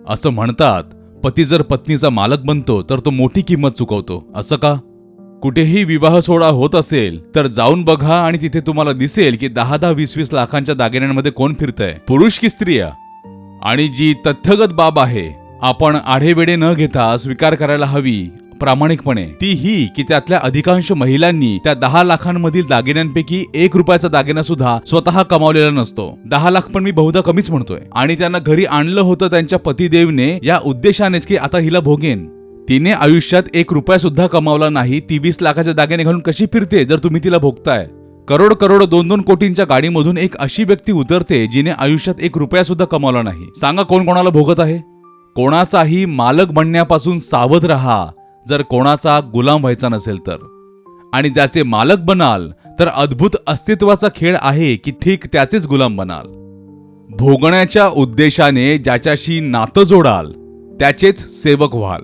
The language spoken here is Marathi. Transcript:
असं म्हणतात, पती जर पत्नीचा मालक बनतो तर तो मोठी किंमत चुकवतो. असं का? कुठेही विवाह सोहळा होत असेल तर जाऊन बघा आणि तिथे तुम्हाला दिसेल की 10-10, 20-20 लाखांच्या दागिन्यांमध्ये कोण फिरतंय, पुरुष की स्त्रिया. आणि जी तथ्यगत बाब आहे, आपण आढेवेढे न घेता स्वीकार करायला हवी प्रामाणिकपणे, ती ही की त्यातल्या अधिकांश महिलांनी त्या 10 लाखांमधील दागिन्यांपैकी 1 रुपयाचा दागिना सुद्धा स्वतः कमावलेला नसतो. 10 लाख पण मी बहुधा कमीच म्हणतोय. आणि त्यांना घरी आणलं होतं त्यांच्या पतिदेवने या उद्देशानेच की आता हिला भोगेन. तिने आयुष्यात 1 रुपया सुद्धा कमावला नाही. ती 20 लाखाचे दागिने घालून कशी फिरते जर तुम्ही तिला भोगताय? करोड 2-2 कोटींच्या गाडीमधून एक अशी व्यक्ती उतरते जिने आयुष्यात 1 रुपया सुद्धा कमावला नाही. सांगा कोण कोणाला भोगत आहे? कोणाचाही मालक बनण्यापासून सावध राहा जर कोणाचा गुलाम व्हायचा नसेल तर. आणि ज्याचे मालक बनाल तर अद्भुत अस्तित्वाचा खेळ आहे की ठीक त्याचेच गुलाम बनाल. भोगण्याच्या उद्देशाने ज्याच्याशी नातं जोडाल त्याचेच सेवक व्हाल.